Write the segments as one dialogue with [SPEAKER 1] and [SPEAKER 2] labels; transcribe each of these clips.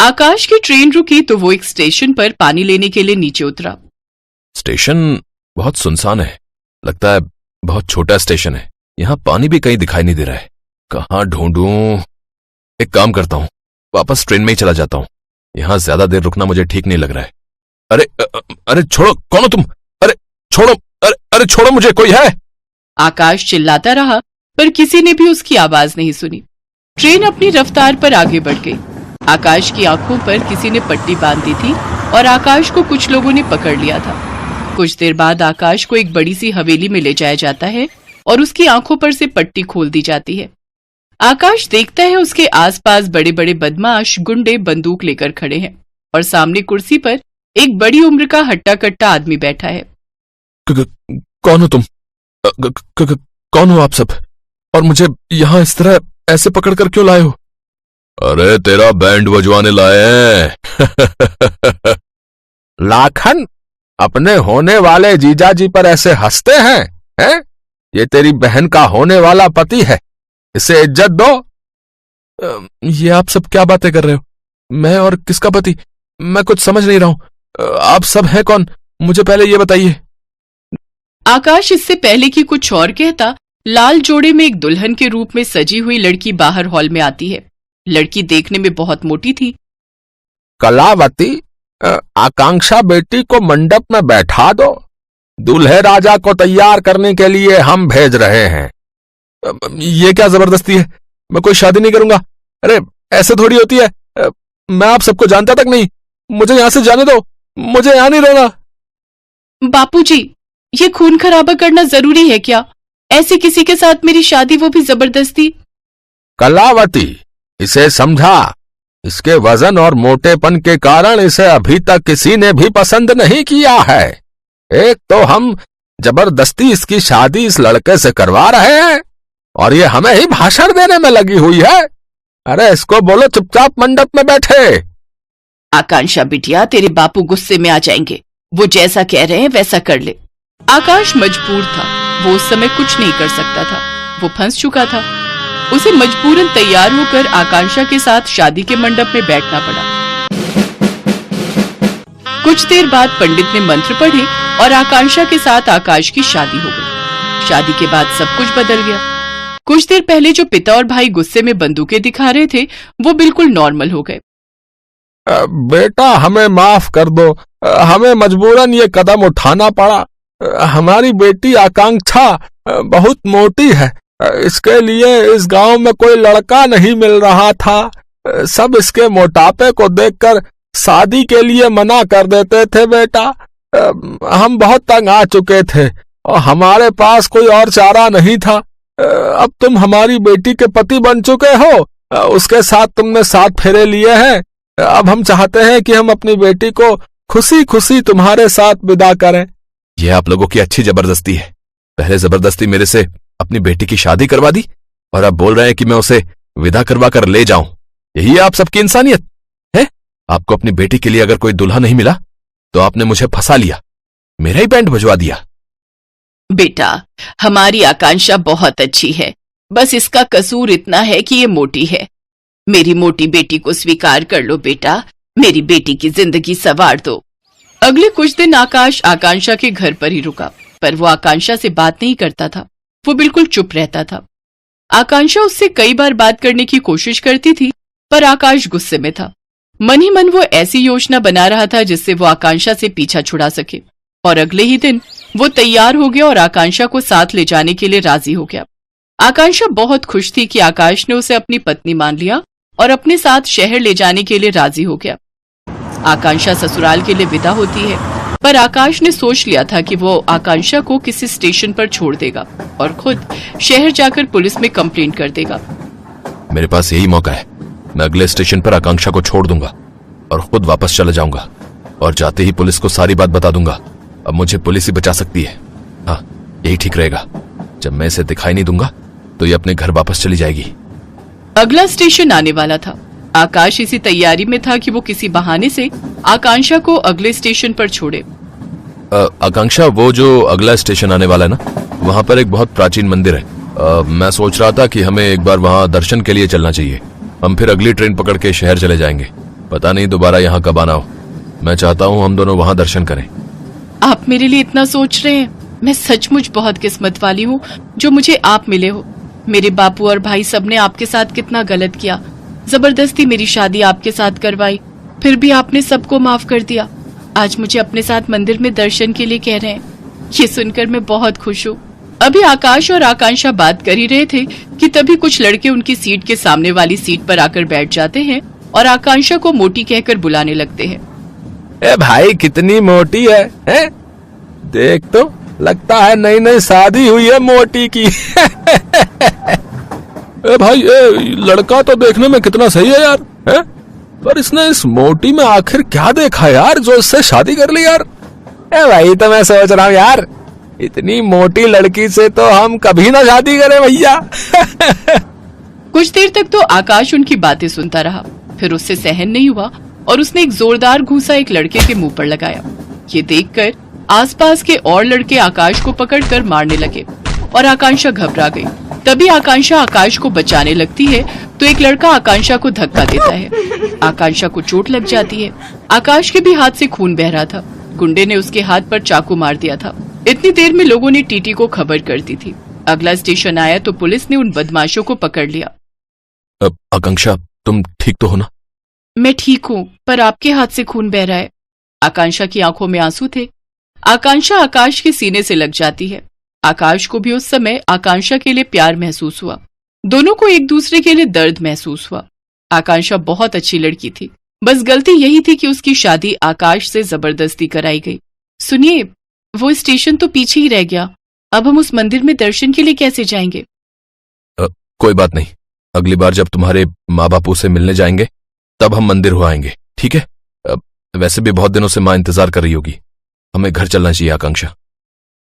[SPEAKER 1] आकाश की ट्रेन रुकी तो वो एक स्टेशन पर पानी लेने के लिए नीचे उतरा।
[SPEAKER 2] स्टेशन बहुत सुनसान है, लगता है बहुत छोटा स्टेशन है। यहाँ पानी भी कहीं दिखाई नहीं दे रहा है, कहाँ ढूंढूं? एक काम करता हूँ, वापस ट्रेन में ही चला जाता हूँ। यहाँ ज्यादा देर रुकना मुझे ठीक नहीं लग रहा है। अरे छोड़ो, कौन हो तुम? अरे छोड़ो, अरे छोड़ो मुझे, कोई है?
[SPEAKER 1] आकाश चिल्लाता रहा पर किसी ने भी उसकी आवाज नहीं सुनी। ट्रेन अपनी रफ्तार पर आगे बढ़ गई। आकाश की आंखों पर किसी ने पट्टी बांध दी थी और आकाश को कुछ लोगों ने पकड़ लिया था। कुछ देर बाद आकाश को एक बड़ी सी हवेली में ले जाया जाता है और उसकी आंखों पर से पट्टी खोल दी जाती है। आकाश देखता है उसके आसपास बड़े बड़े बदमाश गुंडे बंदूक लेकर खड़े हैं और सामने कुर्सी पर एक बड़ी उम्र का हट्टा कट्टा आदमी बैठा है।
[SPEAKER 2] कौन हो तुम? कौन हो आप सब? और मुझे यहाँ इस तरह ऐसे पकड़ कर क्यों लाए हो? अरे तेरा बैंड बजवाने लाए हैं। लाखन, अपने होने वाले जीजाजी पर ऐसे हंसते हैं? ये तेरी बहन का होने वाला पति है, इसे इज्जत दो। ये आप सब क्या बातें कर रहे हो? मैं और किसका पति? मैं कुछ समझ नहीं रहा हूं। आप सब हैं कौन? मुझे पहले ये बताइए।
[SPEAKER 1] आकाश इससे पहले कि कुछ और कहता, लाल जोड़े में एक दुल्हन के रूप में सजी हुई लड़की बाहर हॉल में आती है। लड़की देखने में बहुत मोटी थी।
[SPEAKER 3] कलावती, आकांक्षा बेटी को मंडप में बैठा दो, दूल्हे राजा को तैयार करने के लिए हम भेज रहे हैं।
[SPEAKER 2] ये क्या जबरदस्ती है? मैं कोई शादी नहीं करूंगा। अरे ऐसे थोड़ी होती है, मैं आप सबको जानता तक नहीं। मुझे यहां से जाने दो, मुझे यहां नहीं रहना।
[SPEAKER 1] बापूजी, ये खून खराबा करना जरूरी है क्या? ऐसे किसी के साथ मेरी शादी, वो भी जबरदस्ती?
[SPEAKER 3] कलावती, इसे समझा। इसके वजन और मोटेपन के कारण इसे अभी तक किसी ने भी पसंद नहीं किया है। एक तो हम जबरदस्ती इसकी शादी इस लड़के से करवा रहे हैं और ये हमें ही भाषण देने में लगी हुई है। अरे इसको बोलो चुपचाप मंडप में बैठे।
[SPEAKER 1] आकांक्षा बिटिया, तेरे बापू गुस्से में आ जाएंगे। वो जैसा कह रहे हैं वैसा कर ले। आकाश मजबूर था, वो उस समय कुछ नहीं कर सकता था। वो फंस चुका था। उसे मजबूरन तैयार होकर आकांक्षा के साथ शादी के मंडप में बैठना पड़ा। कुछ देर बाद पंडित ने मंत्र पढ़े और आकांक्षा के साथ आकाश की शादी हो गई। शादी के बाद सब कुछ बदल गया। कुछ देर पहले जो पिता और भाई गुस्से में बंदूकें दिखा रहे थे, वो बिल्कुल नॉर्मल हो गए।
[SPEAKER 3] बेटा, हमें माफ कर दो, हमें मजबूरन ये कदम उठाना पड़ा। हमारी बेटी आकांक्षा बहुत मोटी है, इसके लिए इस गांव में कोई लड़का नहीं मिल रहा था। सब इसके मोटापे को देखकर शादी के लिए मना कर देते थे। बेटा, हम बहुत तंग आ चुके थे और हमारे पास कोई और चारा नहीं था। अब तुम हमारी बेटी के पति बन चुके हो, उसके साथ तुमने 7 फेरे लिए हैं। अब हम चाहते हैं कि हम अपनी बेटी को खुशी खुशी तुम्हारे साथ विदा करें।
[SPEAKER 2] यह आप लोगों की अच्छी जबरदस्ती है। पहले जबरदस्ती मेरे से अपनी बेटी की शादी करवा दी और अब बोल रहे हैं कि मैं उसे विदा करवा कर ले जाऊं। यही है आप सबकी इंसानियत है? आपको अपनी बेटी के लिए अगर कोई दूल्हा नहीं मिला तो आपने मुझे फंसा लिया, मेरा ही बैंड बजवा दिया।
[SPEAKER 1] बेटा, हमारी आकांक्षा बहुत अच्छी है, बस इसका कसूर इतना है कि ये मोटी है। मेरी मोटी बेटी को स्वीकार कर लो बेटा, मेरी बेटी की जिंदगी संवार दो। अगले कुछ दिन आकाश आकांक्षा के घर पर ही रुका, पर वो आकांक्षा से बात नहीं करता था। वो बिल्कुल चुप रहता था। आकांक्षा उससे कई बार बात करने की कोशिश करती थी, पर आकाश गुस्से में था। मन ही मन वो ऐसी योजना बना रहा था जिससे वो आकांक्षा से पीछा छुड़ा सके। और अगले ही दिन वो तैयार हो गया और आकांक्षा को साथ ले जाने के लिए राजी हो गया। आकांक्षा बहुत खुश थी कि आकाश ने उसे अपनी पत्नी मान लिया और अपने साथ शहर ले जाने के लिए राजी हो गया। आकांक्षा ससुराल के लिए विदा होती है, पर आकाश ने सोच लिया था कि वो आकांक्षा को किसी स्टेशन पर छोड़ देगा और खुद शहर जाकर पुलिस में कंप्लेंट कर देगा।
[SPEAKER 2] मेरे पास यही मौका है, मैं अगले स्टेशन पर आकांक्षा को छोड़ दूंगा और खुद वापस चला जाऊंगा और जाते ही पुलिस को सारी बात बता दूंगा। अब मुझे पुलिस ही बचा सकती है। हाँ, यही ठीक रहेगा। जब मैं इसे दिखाई नहीं दूंगा तो ये अपने घर वापस चली जाएगी।
[SPEAKER 1] अगला स्टेशन आने वाला था। आकाश इसी तैयारी में था कि वो किसी बहाने से आकांक्षा को अगले स्टेशन पर छोड़े।
[SPEAKER 2] आकांक्षा, वो जो अगला स्टेशन आने वाला है ना, वहाँ पर एक बहुत प्राचीन मंदिर है। मैं सोच रहा था कि हमें एक बार वहाँ दर्शन के लिए चलना चाहिए। हम फिर अगली ट्रेन पकड़ के शहर चले जाएंगे। पता नहीं दोबारा यहाँ कब आना हो। मैं चाहता हूँ हम दोनों वहां दर्शन करें।
[SPEAKER 1] आप मेरे लिए इतना सोच रहे हैं। मैं सचमुच बहुत किस्मत वाली हूँ जो मुझे आप मिले हो। मेरे बापू और भाई सब ने आपके साथ कितना गलत किया, जबरदस्ती मेरी शादी आपके साथ करवाई, फिर भी आपने सबको माफ कर दिया। आज मुझे अपने साथ मंदिर में दर्शन के लिए कह रहे हैं। ये सुनकर मैं बहुत खुश हूँ। अभी आकाश और आकांक्षा बात कर ही रहे थे कि तभी कुछ लड़के उनकी सीट के सामने वाली सीट पर आकर बैठ जाते हैं और आकांक्षा को मोटी कहकर बुलाने लगते हैं।
[SPEAKER 3] ए भाई कितनी मोटी है, हैं? देख तो लगता है नई नई शादी हुई है मोटी की। ए भाई, लड़का तो देखने में कितना सही है यार, है? पर इसने इस मोटी में आखिर क्या देखा यार जो इससे शादी कर ली यार। ए भाई तो मैं सोच रहा हूँ यार, इतनी मोटी लड़की से तो हम कभी ना शादी करें भैया।
[SPEAKER 1] कुछ देर तक तो आकाश उनकी बातें सुनता रहा, फिर उससे सहन नहीं हुआ और उसने एक जोरदार घूंसा एक लड़के के मुंह पर लगाया। ये देखकर आसपास के और लड़के आकाश को पकड़कर मारने लगे और आकांक्षा घबरा गई। तभी आकांक्षा आकाश को बचाने लगती है तो एक लड़का आकांक्षा को धक्का देता है। आकांक्षा को चोट लग जाती है। आकाश के भी हाथ से खून बह रहा था। गुंडे ने उसके हाथ पर चाकू मार दिया था। इतनी देर में लोगों ने टीटी को खबर कर दी थी। अगला स्टेशन आया तो पुलिस ने उन बदमाशों को पकड़ लिया।
[SPEAKER 2] आकांक्षा, तुम ठीक तो हो ना?
[SPEAKER 1] मैं ठीक हूँ, पर आपके हाथ से खून बह रहा है। आकांक्षा की आंखों में आंसू थे। आकांक्षा आकाश के सीने से लग जाती है। आकाश को भी उस समय आकांक्षा के लिए प्यार महसूस हुआ। दोनों को एक दूसरे के लिए दर्द महसूस हुआ। आकांक्षा बहुत अच्छी लड़की थी, बस गलती यही थी कि उसकी शादी आकाश से जबरदस्ती कराई गई। सुनिए, वो स्टेशन तो पीछे ही रह गया। अब हम उस मंदिर में दर्शन के लिए कैसे जाएंगे?
[SPEAKER 2] कोई बात नहीं, अगली बार जब तुम्हारे माँ बापू से मिलने जाएंगे तब हम मंदिर हो आएंगे, ठीक है? वैसे भी बहुत दिनों से माँ इंतजार कर रही होगी। हमें घर चलना चाहिए आकांक्षा।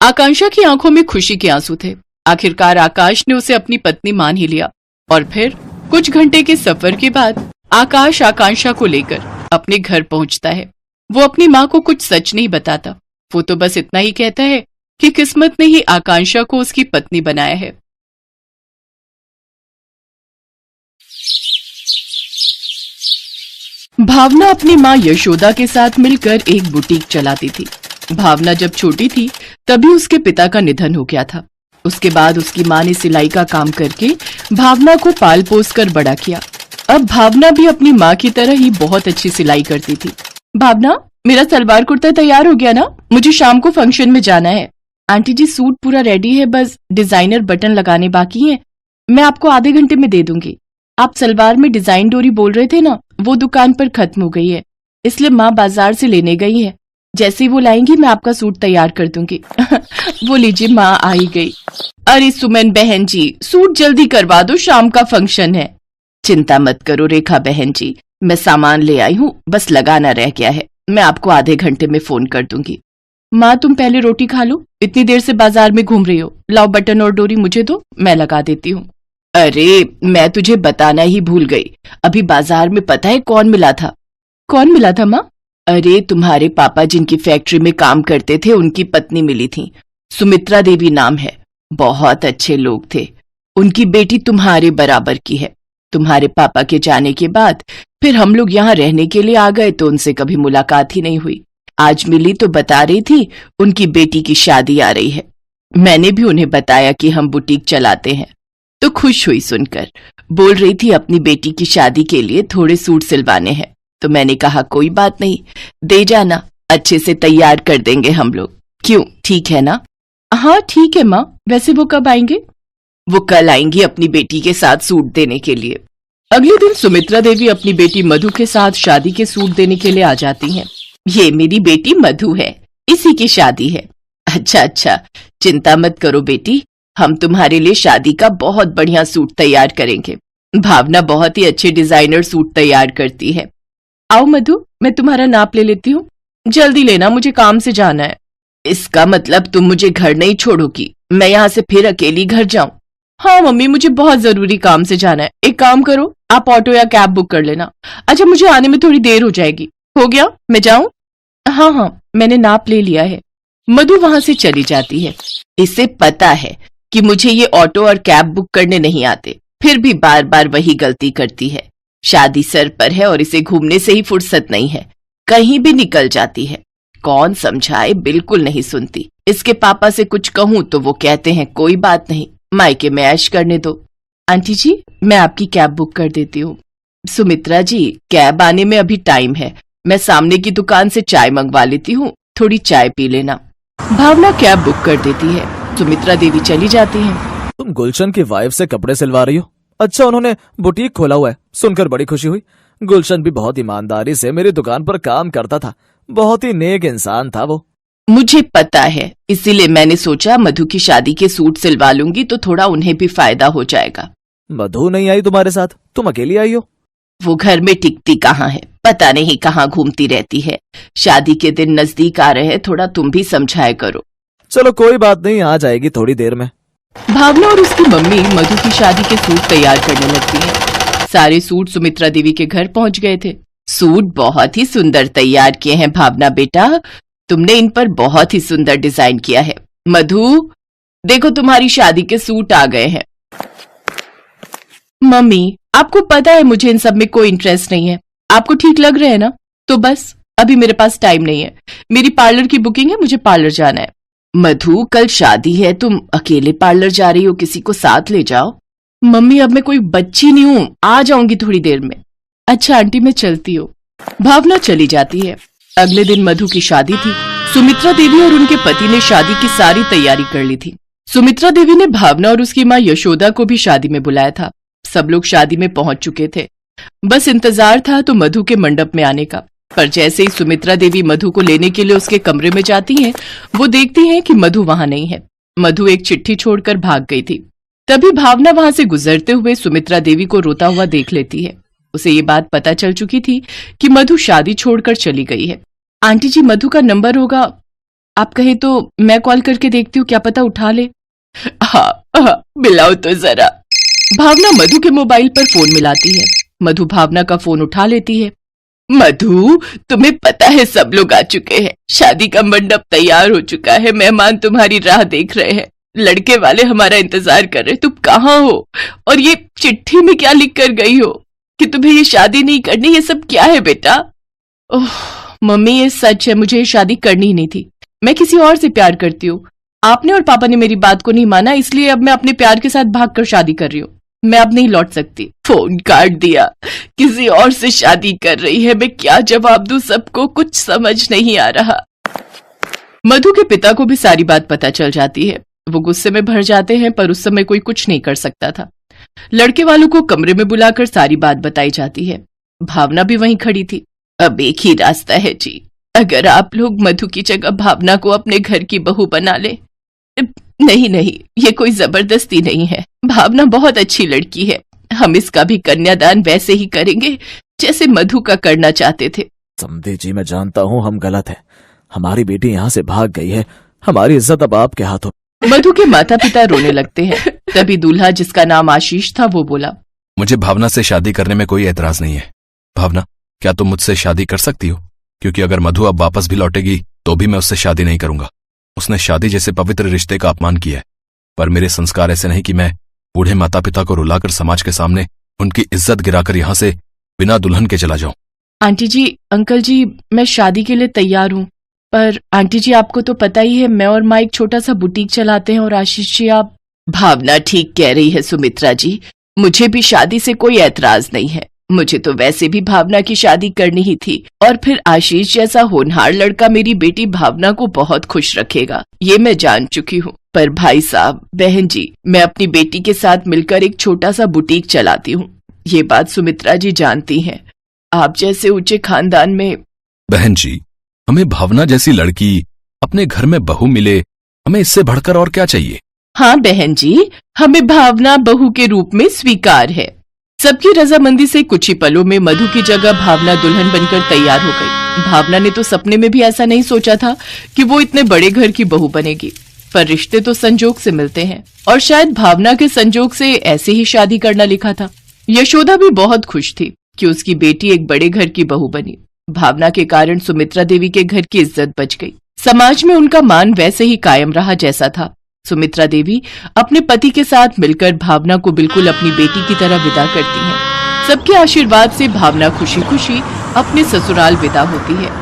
[SPEAKER 1] आकांक्षा की आंखों में खुशी के आंसू थे। आखिरकार आकाश ने उसे अपनी पत्नी मान ही लिया और फिर कुछ घंटे के सफर के बाद आकाश आकांक्षा को लेकर अपने घर पहुंचता है। वो अपनी माँ को कुछ सच नहीं बताता। वो तो बस इतना ही कहता है कि किस्मत ने ही आकांक्षा को उसकी पत्नी बनाया है। भावना अपनी माँ यशोदा के साथ मिलकर एक बुटीक चलाती थी। भावना जब छोटी थी तभी उसके पिता का निधन हो गया था। उसके बाद उसकी माँ ने सिलाई का काम करके भावना को पाल पोस कर बड़ा किया। अब भावना भी अपनी माँ की तरह ही बहुत अच्छी सिलाई करती थी। भावना, मेरा सलवार कुर्ता तैयार हो गया ना? मुझे शाम को फंक्शन में जाना है। आंटी जी, सूट पूरा रेडी है, बस डिजाइनर बटन लगाने बाकी हैं। मैं आपको आधे घंटे में दे दूंगी। आप सलवार में डिजाइन डोरी बोल रहे थे ना, वो दुकान पर खत्म हो गई है, इसलिए माँ बाजार से लेने गई है। जैसे ही वो लाएंगी मैं आपका सूट तैयार कर दूंगी। वो लीजिए, माँ आई गई। अरे सुमन बहन जी, सूट जल्दी करवा दो, शाम का फंक्शन है। चिंता मत करो रेखा बहन जी, मैं सामान ले आई हूँ, बस लगाना रह गया है। मैं आपको आधे घंटे में फोन कर दूंगी। माँ, तुम पहले रोटी खा लो, इतनी देर से बाजार में घूम रही हो। लाओ बटन और डोरी मुझे दो, मैं लगा देती हूँ। अरे मैं तुझे बताना ही भूल गई, अभी बाजार में पता है कौन मिला था? कौन मिला था माँ? अरे तुम्हारे पापा जिनकी फैक्ट्री में काम करते थे उनकी पत्नी मिली थी। सुमित्रा देवी नाम है, बहुत अच्छे लोग थे। उनकी बेटी तुम्हारे बराबर की है। तुम्हारे पापा के जाने के बाद फिर हम लोग यहाँ रहने के लिए आ गए तो उनसे कभी मुलाकात ही नहीं हुई। आज मिली तो बता रही थी उनकी बेटी की शादी आ रही है। मैंने भी उन्हें बताया कि हम बुटीक चलाते हैं तो खुश हुई सुनकर। बोल रही थी अपनी बेटी की शादी के लिए थोड़े सूट सिलवाने हैं, तो मैंने कहा कोई बात नहीं, दे जाना, अच्छे से तैयार कर देंगे हम लोग। क्यों, ठीक है ना? हाँ ठीक है माँ। वैसे वो कब आएंगे? वो कल आएंगी अपनी बेटी के साथ सूट देने के लिए। अगले दिन सुमित्रा देवी अपनी बेटी मधु के साथ शादी के सूट देने के लिए आ जाती हैं। ये मेरी बेटी मधु है, इसी की शादी है। अच्छा, चिंता मत करो बेटी, हम तुम्हारे लिए शादी का बहुत बढ़िया सूट तैयार करेंगे। भावना बहुत ही अच्छे डिजाइनर सूट तैयार करती है। आओ मधु, मैं तुम्हारा नाप ले लेती हूँ। जल्दी लेना, मुझे काम से जाना है। इसका मतलब तुम मुझे घर नहीं छोड़ोगी? मैं यहाँ से फिर अकेली घर जाऊं? हाँ मम्मी, मुझे बहुत जरूरी काम से जाना है। एक काम करो, आप ऑटो या कैब बुक कर लेना। अच्छा, मुझे आने में थोड़ी देर हो जाएगी। हो गया, मैं जाऊं? हाँ, मैंने नाप ले लिया है। मधु वहां से चली जाती है। इसे पता है कि मुझे ये ऑटो और कैब बुक करने नहीं आते, फिर भी बार बार वही गलती करती है। शादी सर पर है और इसे घूमने से ही फुर्सत नहीं है, कहीं भी निकल जाती है। कौन समझाए, बिल्कुल नहीं सुनती। इसके पापा से कुछ कहूं तो वो कहते हैं कोई बात नहीं, मायके में ऐश करने दो। आंटी जी, मैं आपकी कैब बुक कर देती हूँ। सुमित्रा जी, कैब आने में अभी टाइम है, मैं सामने की दुकान से चाय मंगवा लेती हूँ, थोड़ी चाय पी लेना। भावना कैब बुक कर देती है। सुमित्रा देवी चली जाती हैं।
[SPEAKER 4] तुम गुलशन की वाइफ से कपड़े सिलवा रही हो? अच्छा, उन्होंने बुटीक खोला हुआ है, सुनकर बड़ी खुशी हुई। गुलशन भी बहुत ईमानदारी से मेरी दुकान पर काम करता था, बहुत ही नेक इंसान था वो।
[SPEAKER 1] मुझे पता है, इसीलिए मैंने सोचा मधु की शादी के सूट सिलवा लूंगी तो थोड़ा उन्हें भी फायदा हो जाएगा।
[SPEAKER 4] मधु नहीं आई तुम्हारे साथ? तुम अकेली आई हो?
[SPEAKER 1] वो घर में टिकती कहाँ है, पता नहीं कहाँ घूमती रहती है। शादी के दिन नजदीक आ रहे हैं, थोड़ा तुम भी समझाया करो।
[SPEAKER 4] चलो कोई बात नहीं, आ जाएगी थोड़ी देर में।
[SPEAKER 1] भावना और उसकी मम्मी मधु की शादी के सूट तैयार करने लगती हैं। सारे सूट सुमित्रा देवी के घर पहुंच गए थे। सूट बहुत ही सुंदर तैयार किए हैं भावना बेटा, तुमने इन पर बहुत ही सुंदर डिजाइन किया है। मधु, देखो तुम्हारी शादी के सूट आ गए हैं। मम्मी, आपको पता है मुझे इन सब में कोई इंटरेस्ट नहीं है, आपको ठीक लग रहे हैं ना? तो बस अभी मेरे पास टाइम नहीं है, मेरी पार्लर की बुकिंग है, मुझे पार्लर जाना है। मधु, कल शादी है, तुम अकेले पार्लर जा रही हो, किसी को साथ ले जाओ। मम्मी, अब मैं कोई बच्ची नहीं हूँ, आ जाऊंगी थोड़ी देर में। अच्छा आंटी, मैं चलती हूँ। भावना चली जाती है। अगले दिन मधु की शादी थी। सुमित्रा देवी और उनके पति ने शादी की सारी तैयारी कर ली थी। सुमित्रा देवी ने भावना और उसकी माँ यशोदा को भी शादी में बुलाया था। सब लोग शादी में पहुंच चुके थे, बस इंतजार था तो मधु के मंडप में आने का। पर जैसे ही सुमित्रा देवी मधु को लेने के लिए उसके कमरे में जाती हैं, वो देखती हैं कि मधु वहां नहीं है। मधु एक चिट्ठी छोड़कर भाग गई थी। तभी भावना वहां से गुजरते हुए सुमित्रा देवी को रोता हुआ देख लेती है। उसे ये बात पता चल चुकी थी कि मधु शादी छोड़कर चली गई है। आंटी जी, मधु का नंबर होगा, आप कहे तो मैं कॉल करके देखती हूँ, क्या पता उठा ले। हाँ, मिलाओ तो जरा। भावना मधु के मोबाइल पर फोन मिलाती है। मधु भावना का फोन उठा लेती है। मधु, तुम्हें पता है सब लोग आ चुके हैं, शादी का मंडप तैयार हो चुका है, मेहमान तुम्हारी राह देख रहे हैं, लड़के वाले हमारा इंतजार कर रहे, तुम कहाँ हो? और ये चिट्ठी में क्या लिख कर गई हो कि तुम्हें ये शादी नहीं करनी? ये सब क्या है बेटा? ओह मम्मी, ये सच है, मुझे ये शादी करनी ही नहीं थी। मैं किसी और से प्यार करती हूँ। आपने और पापा ने मेरी बात को नहीं माना, इसलिए अब मैं अपने प्यार के साथ भागकर शादी कर रही हूँ। मैं अब नहीं लौट सकती। फोन काट दिया, किसी और से शादी कर रही है। मैं क्या जवाब दूं सबको, कुछ समझ नहीं आ रहा। मधु के पिता को भी सारी बात पता चल जाती है। वो गुस्से में भर जाते हैं, पर उस समय कोई कुछ नहीं कर सकता था। लड़के वालों को कमरे में बुलाकर सारी बात बताई जाती है। भावना भी वहीं खड़ी थी। अब एक ही रास्ता है जी, अगर आप लोग मधु की जगह भावना को अपने घर की बहू बना ले। नहीं नहीं, ये कोई जबरदस्ती नहीं है, भावना बहुत अच्छी लड़की है। हम इसका भी कन्यादान वैसे ही करेंगे जैसे मधु का करना चाहते थे।
[SPEAKER 4] समधी जी, मैं जानता हूँ हम गलत है, हमारी बेटी यहाँ से भाग गई है, हमारी इज्जत अब आपके हाथों।
[SPEAKER 1] मधु के माता पिता रोने लगते हैं। तभी दूल्हा, जिसका नाम आशीष था, वो बोला,
[SPEAKER 2] मुझे भावना से शादी करने में कोई एतराज नहीं है। भावना, क्या तुम मुझसे शादी कर सकती हो? क्योंकि अगर मधु अब वापस भी लौटेगी तो भी मैं उससे शादी नहीं करूंगा। उसने शादी जैसे पवित्र रिश्ते का अपमान किया है। पर मेरे संस्कार ऐसे नहीं कि मैं बूढ़े माता पिता को रुलाकर समाज के सामने उनकी इज्जत गिराकर यहाँ से बिना दुल्हन के चला जाऊं।
[SPEAKER 1] आंटी जी, अंकल जी, मैं शादी के लिए तैयार हूँ, पर आंटी जी आपको तो पता ही है, मैं और माँ एक छोटा सा बुटीक चलाते हैं, और आशीष जी आप। भावना ठीक कह रही है सुमित्रा जी, मुझे भी शादी से कोई ऐतराज नहीं है। मुझे तो वैसे भी भावना की शादी करनी ही थी, और फिर आशीष जैसा होनहार लड़का मेरी बेटी भावना को बहुत खुश रखेगा, ये मैं जान चुकी हूँ। पर भाई साहब, बहन जी, मैं अपनी बेटी के साथ मिलकर एक छोटा सा बुटीक चलाती हूँ, ये बात सुमित्रा जी जानती हैं। आप जैसे ऊंचे खानदान में।
[SPEAKER 2] बहन जी, हमें भावना जैसी लड़की अपने घर में बहू मिले, हमें इससे बढ़कर और क्या चाहिए?
[SPEAKER 1] हाँ बहन जी, हमें भावना बहू के रूप में स्वीकार है। सबकी रजामंदी से कुछ ही पलों में मधु की जगह भावना दुल्हन बनकर तैयार हो गई। भावना ने तो सपने में भी ऐसा नहीं सोचा था कि वो इतने बड़े घर की बहू बनेगी, पर रिश्ते तो संजोग से मिलते हैं, और शायद भावना के संजोग से ऐसे ही शादी करना लिखा था। यशोदा भी बहुत खुश थी कि उसकी बेटी एक बड़े घर की बहू बनी। भावना के कारण सुमित्रा देवी के घर की इज्जत बच गई। समाज में उनका मान वैसे ही कायम रहा जैसा था। सुमित्रा देवी अपने पति के साथ मिलकर भावना को बिल्कुल अपनी बेटी की तरह विदा करती हैं। सबके आशीर्वाद से भावना खुशी खुशी अपने ससुराल विदा होती है।